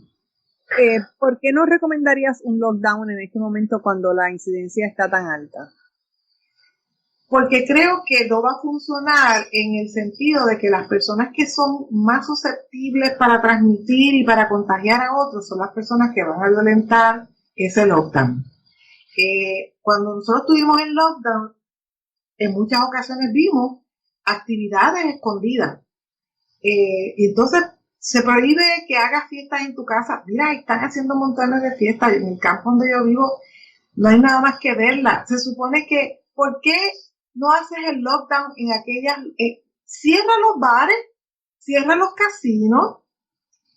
¿Por qué no recomendarías un lockdown en este momento cuando la incidencia está tan alta? Porque creo que no va a funcionar en el sentido de que las personas que son más susceptibles para transmitir y para contagiar a otros son las personas que van a violentar ese lockdown. Cuando nosotros tuvimos el lockdown, en muchas ocasiones vimos actividades escondidas. Y entonces se prohíbe que hagas fiestas en tu casa. Mira, están haciendo montones de fiestas. En el campo donde yo vivo no hay nada más que verla. Se supone que, ¿por qué no haces el lockdown en aquellas? Cierra los bares, cierra los casinos,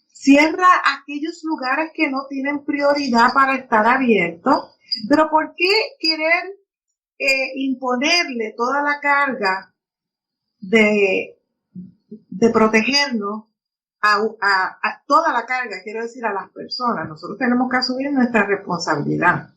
cierra aquellos lugares que no tienen prioridad para estar abiertos. Pero ¿por qué querer imponerle toda la carga de protegernos a toda la carga, quiero decir, a las personas? Nosotros tenemos que asumir nuestra responsabilidad.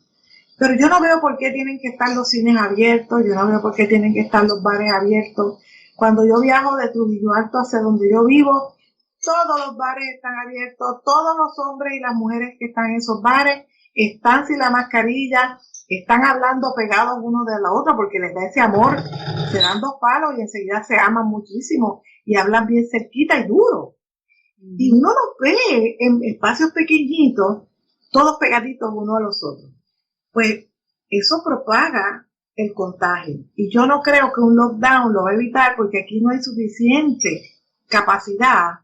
Pero yo no veo por qué tienen que estar los cines abiertos, yo no veo por qué tienen que estar los bares abiertos. Cuando yo viajo de Trujillo Alto hacia donde yo vivo, todos los bares están abiertos, todos los hombres y las mujeres que están en esos bares están sin la mascarilla, están hablando pegados uno de la otra porque les da ese amor, se dan dos palos y enseguida se aman muchísimo y hablan bien cerquita y duro. Y uno los ve en espacios pequeñitos, todos pegaditos uno a los otros. Pues eso propaga el contagio. Y yo no creo que un lockdown lo va a evitar porque aquí no hay suficiente capacidad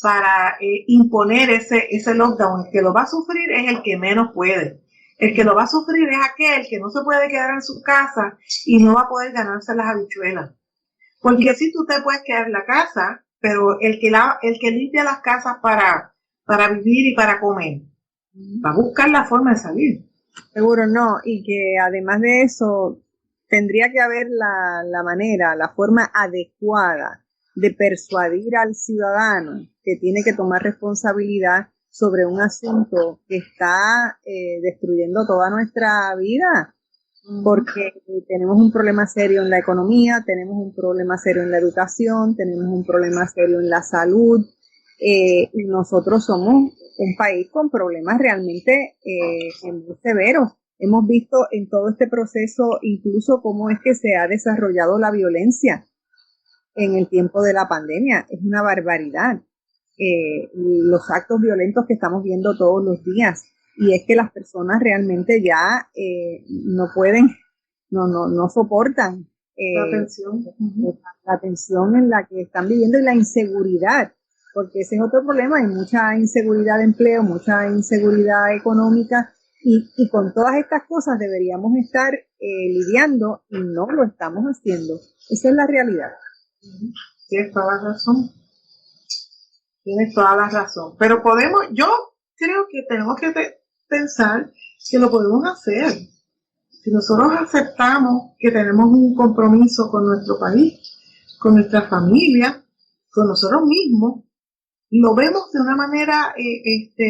para imponer ese lockdown. El que lo va a sufrir es el que menos puede. El que lo va a sufrir es aquel que no se puede quedar en su casa y no va a poder ganarse las habichuelas. Porque si tú te puedes quedar en la casa, pero el que limpia las casas para vivir y para comer, va a buscar la forma de salir. Seguro no, y que además de eso tendría que haber la manera, la forma adecuada de persuadir al ciudadano que tiene que tomar responsabilidad sobre un asunto que está destruyendo toda nuestra vida, porque tenemos un problema serio en la economía, tenemos un problema serio en la educación, tenemos un problema serio en la salud, y nosotros somos un país con problemas realmente muy severos. Hemos visto en todo este proceso incluso cómo es que se ha desarrollado la violencia en el tiempo de la pandemia. Es una barbaridad. Los actos violentos que estamos viendo todos los días, y es que las personas realmente ya no pueden, no soportan la tensión en la que están viviendo y la inseguridad, porque ese es otro problema. Hay mucha inseguridad de empleo, mucha inseguridad económica, y con todas estas cosas deberíamos estar lidiando y no lo estamos haciendo. Esa es la realidad. Tienes toda la razón. Tienes toda la razón. Pero yo creo que tenemos que pensar que lo podemos hacer. Si nosotros aceptamos que tenemos un compromiso con nuestro país, con nuestra familia, con nosotros mismos, lo vemos de una manera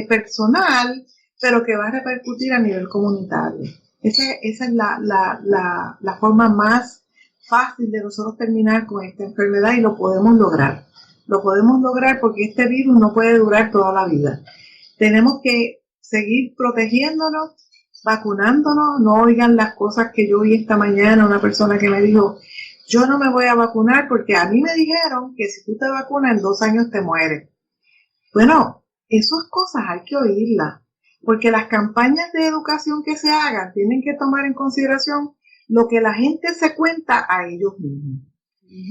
personal, pero que va a repercutir a nivel comunitario. Esa es la forma más fácil de nosotros terminar con esta enfermedad, y lo podemos lograr. Lo podemos lograr porque este virus no puede durar toda la vida. Tenemos que seguir protegiéndonos, vacunándonos. No oigan las cosas que yo oí esta mañana, una persona que me dijo: yo no me voy a vacunar porque a mí me dijeron que si tú te vacunas en 2 años te mueres. Bueno, esas cosas hay que oírlas, porque las campañas de educación que se hagan tienen que tomar en consideración lo que la gente se cuenta a ellos mismos.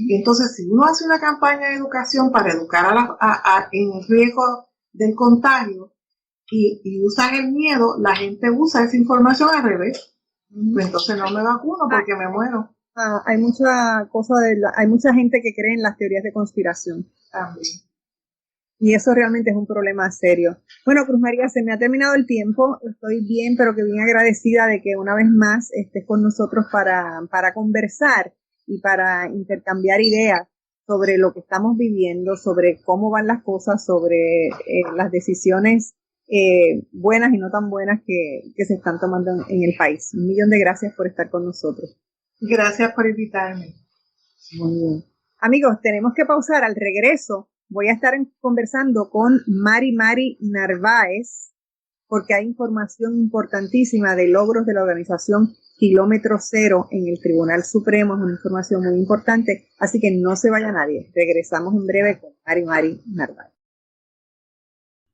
Entonces, si uno hace una campaña de educación para educar en el riesgo del contagio y usas el miedo, la gente usa esa información al revés. Entonces no me vacuno porque me muero. Hay hay mucha gente que cree en las teorías de conspiración. También. Y eso realmente es un problema serio. Bueno, Cruz María, se me ha terminado el tiempo. Estoy bien, pero que bien agradecida de que una vez más estés con nosotros para conversar y para intercambiar ideas sobre lo que estamos viviendo, sobre cómo van las cosas, sobre las decisiones buenas y no tan buenas que se están tomando en el país. 1.000.000 de gracias por estar con nosotros. Gracias por invitarme. Muy bien. Amigos, tenemos que pausar. Al regreso voy a estar conversando con Mari Narváez, porque hay información importantísima de logros de la organización Kilómetro Cero en el Tribunal Supremo. Es una información muy importante, así que no se vaya nadie. Regresamos en breve con Mari Narváez.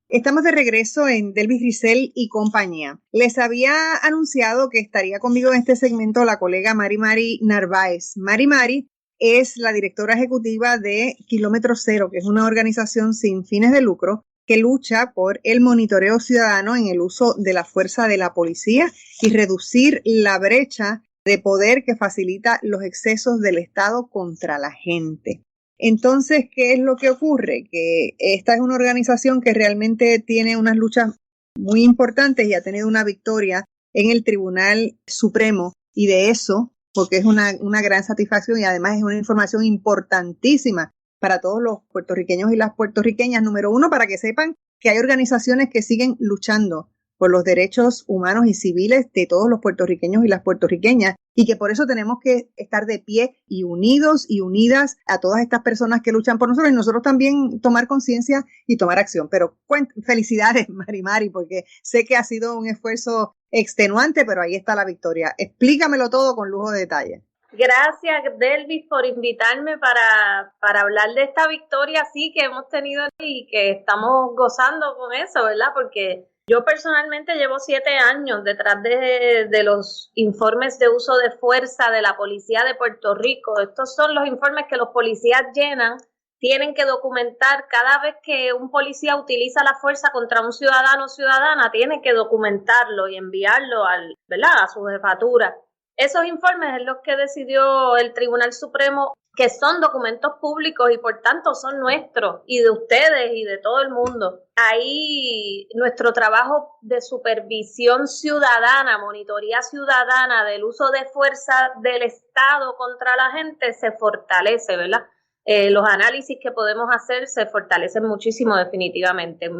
Estamos de regreso en Delvis Grisel y compañía. Les había anunciado que estaría conmigo en este segmento la colega Mari Narváez. Mari es la directora ejecutiva de Kilómetro Cero, que es una organización sin fines de lucro que lucha por el monitoreo ciudadano en el uso de la fuerza de la policía y reducir la brecha de poder que facilita los excesos del Estado contra la gente. Entonces, ¿qué es lo que ocurre? Que esta es una organización que realmente tiene unas luchas muy importantes y ha tenido una victoria en el Tribunal Supremo, y de eso, porque es una gran satisfacción y además es una información importantísima para todos los puertorriqueños y las puertorriqueñas. Número uno, para que sepan que hay organizaciones que siguen luchando por los derechos humanos y civiles de todos los puertorriqueños y las puertorriqueñas, y que por eso tenemos que estar de pie y unidos y unidas a todas estas personas que luchan por nosotros, y nosotros también tomar conciencia y tomar acción. Pero felicidades, Mari, porque sé que ha sido un esfuerzo extenuante, pero ahí está la victoria. Explícamelo todo con lujo de detalle. Gracias, Delvis, por invitarme para hablar de esta victoria sí que hemos tenido y que estamos gozando con eso, ¿verdad? Porque Yo personalmente llevo 7 años detrás de los informes de uso de fuerza de la Policía de Puerto Rico. Estos son los informes que los policías llenan, tienen que documentar cada vez que un policía utiliza la fuerza contra un ciudadano o ciudadana, tiene que documentarlo y enviarlo ¿verdad?, a su jefatura. Esos informes es los que decidió el Tribunal Supremo, que son documentos públicos y por tanto son nuestros y de ustedes y de todo el mundo. Ahí nuestro trabajo de supervisión ciudadana, monitoría ciudadana del uso de fuerza del Estado contra la gente se fortalece, ¿verdad? Los análisis que podemos hacer se fortalecen muchísimo definitivamente.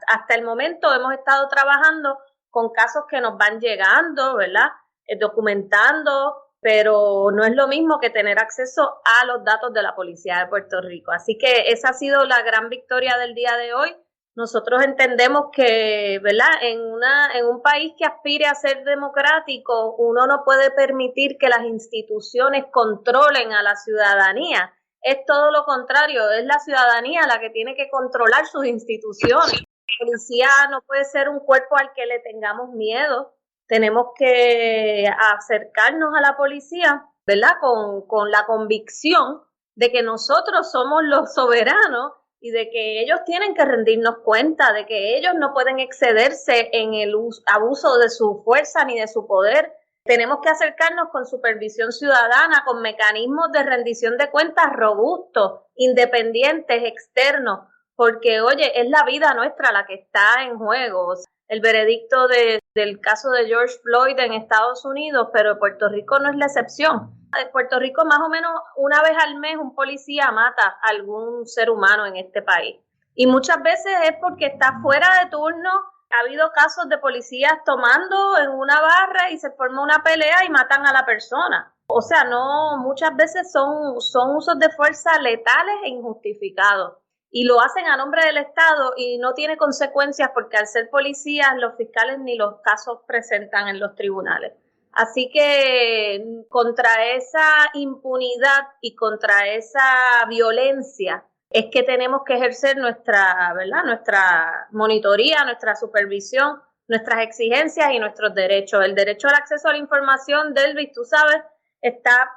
Hasta el momento hemos estado trabajando con casos que nos van llegando, ¿verdad? Documentando, pero no es lo mismo que tener acceso a los datos de la Policía de Puerto Rico. Así que esa ha sido la gran victoria del día de hoy. Nosotros entendemos que, ¿verdad?, en un país que aspire a ser democrático, uno no puede permitir que las instituciones controlen a la ciudadanía. Es todo lo contrario, es la ciudadanía la que tiene que controlar sus instituciones. La policía no puede ser un cuerpo al que le tengamos miedo. Tenemos que acercarnos a la policía, ¿verdad?, con la convicción de que nosotros somos los soberanos y de que ellos tienen que rendirnos cuenta, de que ellos no pueden excederse en el abuso de su fuerza ni de su poder. Tenemos que acercarnos con supervisión ciudadana, con mecanismos de rendición de cuentas robustos, independientes, externos, porque, oye, es la vida nuestra la que está en juego. O sea, el veredicto del caso de George Floyd en Estados Unidos, pero Puerto Rico no es la excepción. En Puerto Rico más o menos una vez al mes un policía mata a algún ser humano en este país. Y muchas veces es porque está fuera de turno. Ha habido casos de policías tomando en una barra y se forma una pelea y matan a la persona. O sea, no, muchas veces son usos de fuerza letales e injustificados. Y lo hacen a nombre del Estado y no tiene consecuencias porque al ser policías los fiscales ni los casos presentan en los tribunales. Así que contra esa impunidad y contra esa violencia es que tenemos que ejercer nuestra monitoría, nuestra supervisión, nuestras exigencias y nuestros derechos. El derecho al acceso a la información, Delvis, tú sabes, está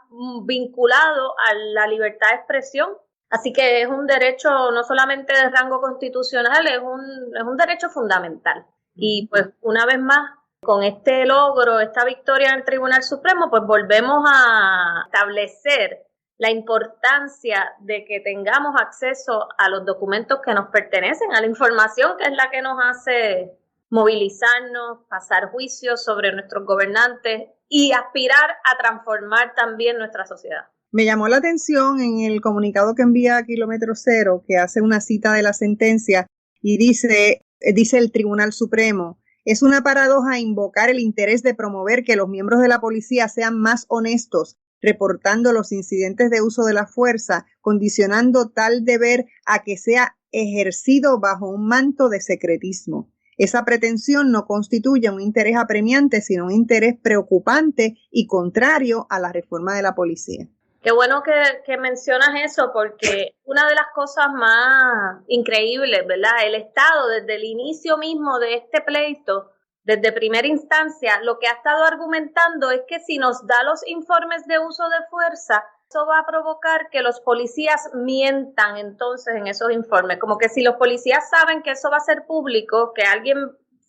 vinculado a la libertad de expresión. Así que es un derecho no solamente de rango constitucional, es un derecho fundamental. Y pues una vez más, con este logro, esta victoria en el Tribunal Supremo, pues volvemos a establecer la importancia de que tengamos acceso a los documentos que nos pertenecen, a la información que es la que nos hace movilizarnos, pasar juicios sobre nuestros gobernantes y aspirar a transformar también nuestra sociedad. Me llamó la atención en el comunicado que envía Kilómetro Cero, que hace una cita de la sentencia y dice el Tribunal Supremo: es una paradoja invocar el interés de promover que los miembros de la policía sean más honestos, reportando los incidentes de uso de la fuerza, condicionando tal deber a que sea ejercido bajo un manto de secretismo. Esa pretensión no constituye un interés apremiante, sino un interés preocupante y contrario a la reforma de la policía. Qué bueno que mencionas eso, porque una de las cosas más increíbles, ¿verdad? El Estado, desde el inicio mismo de este pleito, desde primera instancia, lo que ha estado argumentando es que si nos da los informes de uso de fuerza, eso va a provocar que los policías mientan entonces en esos informes. Como que si los policías saben que eso va a ser público, que alguien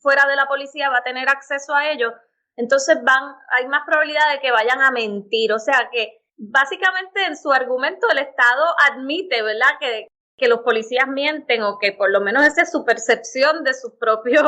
fuera de la policía va a tener acceso a ello, entonces hay más probabilidad de que vayan a mentir. O sea que básicamente en su argumento el Estado admite, ¿verdad?, que los policías mienten, o que por lo menos esa es su percepción de sus propios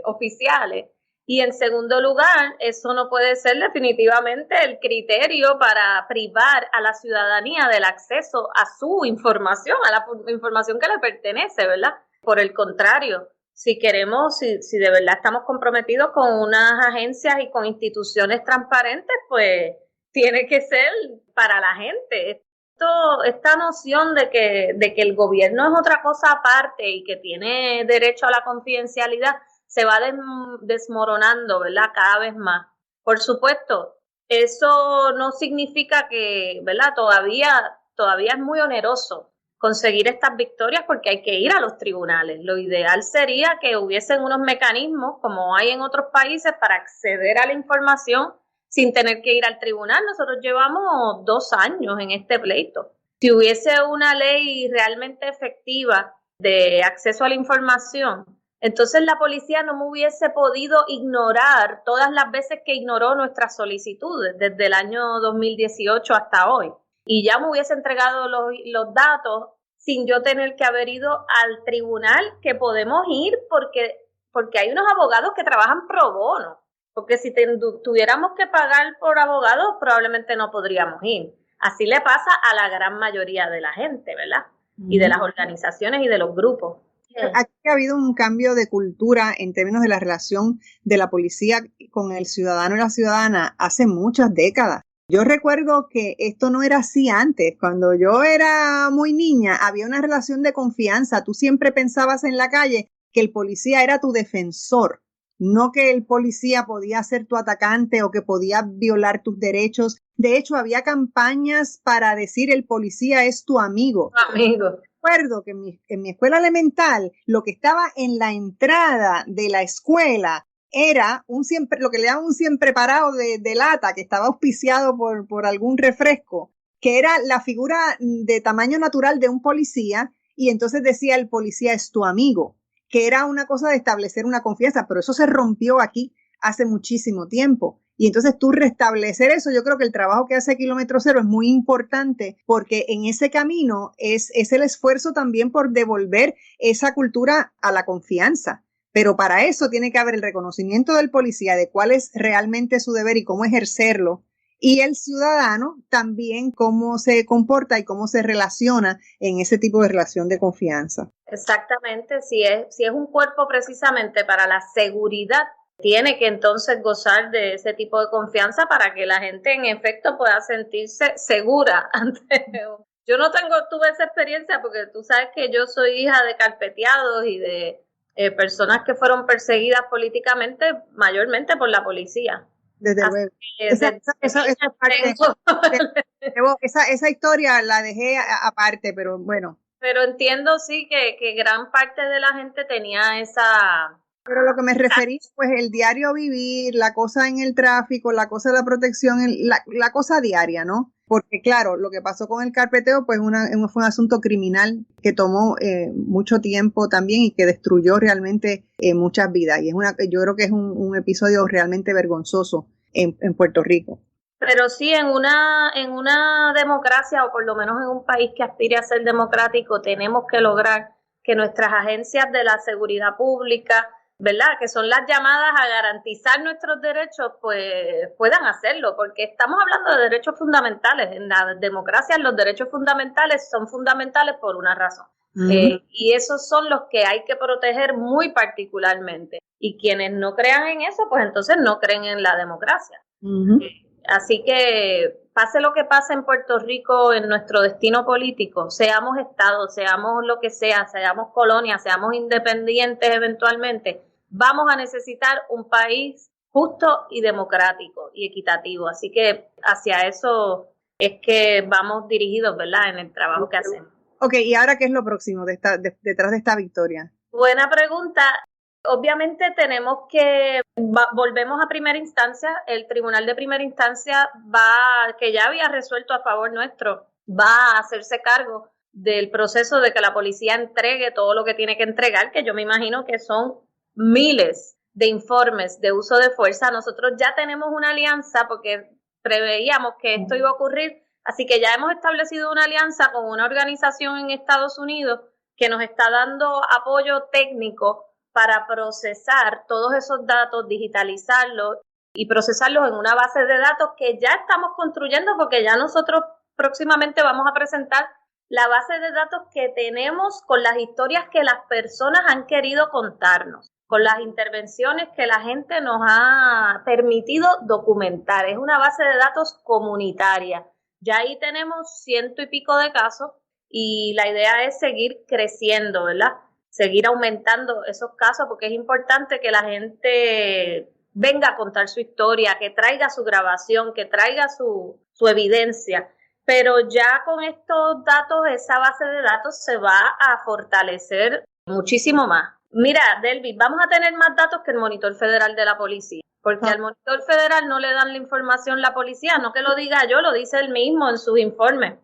oficiales. Y en segundo lugar, eso no puede ser definitivamente el criterio para privar a la ciudadanía del acceso a su información, a la información que le pertenece, ¿verdad? Por el contrario, si queremos, si de verdad estamos comprometidos con unas agencias y con instituciones transparentes, pues tiene que ser para la gente. Esta noción de que el gobierno es otra cosa aparte y que tiene derecho a la confidencialidad se va desmoronando, ¿verdad?, cada vez más. Por supuesto, eso no significa que, ¿verdad?, todavía es muy oneroso conseguir estas victorias porque hay que ir a los tribunales. Lo ideal sería que hubiesen unos mecanismos como hay en otros países para acceder a la información sin tener que ir al tribunal. Nosotros llevamos 2 años en este pleito. Si hubiese una ley realmente efectiva de acceso a la información, entonces la policía no me hubiese podido ignorar todas las veces que ignoró nuestras solicitudes desde el año 2018 hasta hoy. Y ya me hubiese entregado los datos sin yo tener que haber ido al tribunal, que podemos ir porque hay unos abogados que trabajan pro bono. Porque si tuviéramos que pagar por abogados, probablemente no podríamos ir. Así le pasa a la gran mayoría de la gente, ¿verdad? Y de las organizaciones y de los grupos. Aquí ha habido un cambio de cultura en términos de la relación de la policía con el ciudadano y la ciudadana hace muchas décadas. Yo recuerdo que esto no era así antes. Cuando yo era muy niña, había una relación de confianza. Tú siempre pensabas en la calle que el policía era tu defensor, no que el policía podía ser tu atacante o que podía violar tus derechos. De hecho, había campañas para decir el policía es tu amigo. Amigo. Recuerdo que en mi escuela elemental, lo que estaba en la entrada de la escuela era lo que le llaman un siempre parado de lata, que estaba auspiciado por algún refresco, que era la figura de tamaño natural de un policía, y entonces decía el policía es tu amigo, que era una cosa de establecer una confianza, pero eso se rompió aquí hace muchísimo tiempo. Y entonces tú restablecer eso, yo creo que el trabajo que hace Kilómetro Cero es muy importante, porque en ese camino es el esfuerzo también por devolver esa cultura a la confianza. Pero para eso tiene que haber el reconocimiento del policía de cuál es realmente su deber y cómo ejercerlo, y el ciudadano también cómo se comporta y cómo se relaciona en ese tipo de relación de confianza. Exactamente, si es un cuerpo precisamente para la seguridad, tiene que entonces gozar de ese tipo de confianza para que la gente en efecto pueda sentirse segura. Yo no tuve esa experiencia porque tú sabes que yo soy hija de carpeteados y de personas que fueron perseguidas políticamente, mayormente por la policía. Desde luego. Esa historia la dejé aparte, pero bueno. Pero entiendo sí que gran parte de la gente tenía esa... Pero lo que me referí, pues el diario vivir, la cosa en el tráfico, la cosa de la protección, la cosa diaria, ¿no? Porque claro, lo que pasó con el carpeteo, pues fue un asunto criminal que tomó mucho tiempo también y que destruyó realmente muchas vidas. Y yo creo que es un episodio realmente vergonzoso en Puerto Rico. Pero sí, en una democracia, o por lo menos en un país que aspire a ser democrático, tenemos que lograr que nuestras agencias de la seguridad pública, ¿verdad?, que son las llamadas a garantizar nuestros derechos, pues puedan hacerlo, porque estamos hablando de derechos fundamentales. En la democracia los derechos fundamentales son fundamentales por una razón. Y esos son los que hay que proteger muy particularmente. Y quienes no crean en eso, pues entonces no creen en la democracia. Así que pase lo que pase en Puerto Rico, en nuestro destino político, seamos Estado, seamos lo que sea, seamos colonia, seamos independientes eventualmente, vamos a necesitar un país justo y democrático y equitativo. Así que hacia eso es que vamos dirigidos, ¿verdad?, en el trabajo que hacemos. Ok, ¿y ahora qué es lo próximo detrás de esta victoria? Buena pregunta. Obviamente tenemos que, volvemos a primera instancia, el tribunal de primera instancia que ya había resuelto a favor nuestro, va a hacerse cargo del proceso de que la policía entregue todo lo que tiene que entregar, que yo me imagino que son miles de informes de uso de fuerza. Nosotros ya tenemos una alianza porque preveíamos que esto iba a ocurrir, así que ya hemos establecido una alianza con una organización en Estados Unidos que nos está dando apoyo técnico para procesar todos esos datos, digitalizarlos y procesarlos en una base de datos que ya estamos construyendo, porque ya nosotros próximamente vamos a presentar la base de datos que tenemos con las historias que las personas han querido contarnos, con las intervenciones que la gente nos ha permitido documentar. Es una base de datos comunitaria. Ya ahí tenemos 100 y pico de casos y la idea es seguir creciendo, ¿verdad?, seguir aumentando esos casos, porque es importante que la gente venga a contar su historia, que traiga su grabación, que traiga su evidencia. pero ya con estos datos, esa base de datos se va a fortalecer muchísimo más. Mira, Delvi, vamos a tener más datos que el Monitor Federal de la Policía, porque al Monitor Federal no le dan la información la policía, no que lo diga yo, lo dice él mismo en sus informes.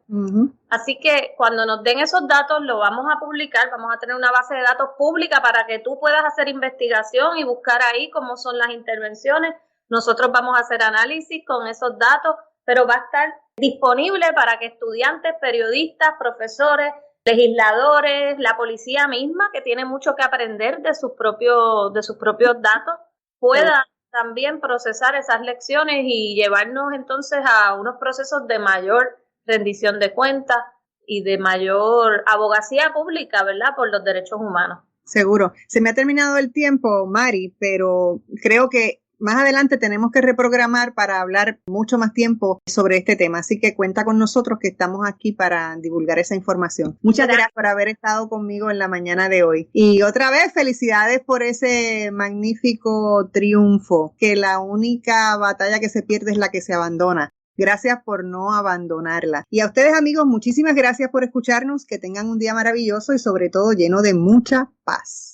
Así que cuando nos den esos datos, lo vamos a publicar, vamos a tener una base de datos pública para que tú puedas hacer investigación y buscar ahí cómo son las intervenciones. Nosotros vamos a hacer análisis con esos datos, pero va a estar disponible para que estudiantes, periodistas, profesores, legisladores, la policía misma, que tiene mucho que aprender de sus propios datos, pueda también procesar esas lecciones y llevarnos entonces a unos procesos de mayor rendición de cuentas y de mayor abogacía pública, ¿verdad?, por los derechos humanos. Seguro. Se me ha terminado el tiempo, Mari, pero creo que más adelante tenemos que reprogramar para hablar mucho más tiempo sobre este tema, así que cuenta con nosotros que estamos aquí para divulgar esa información. Muchas gracias por haber estado conmigo en la mañana de hoy. Y otra vez, felicidades por ese magnífico triunfo, que la única batalla que se pierde es la que se abandona. Gracias por no abandonarla. Y a ustedes, amigos, muchísimas gracias por escucharnos, que tengan un día maravilloso y sobre todo lleno de mucha paz.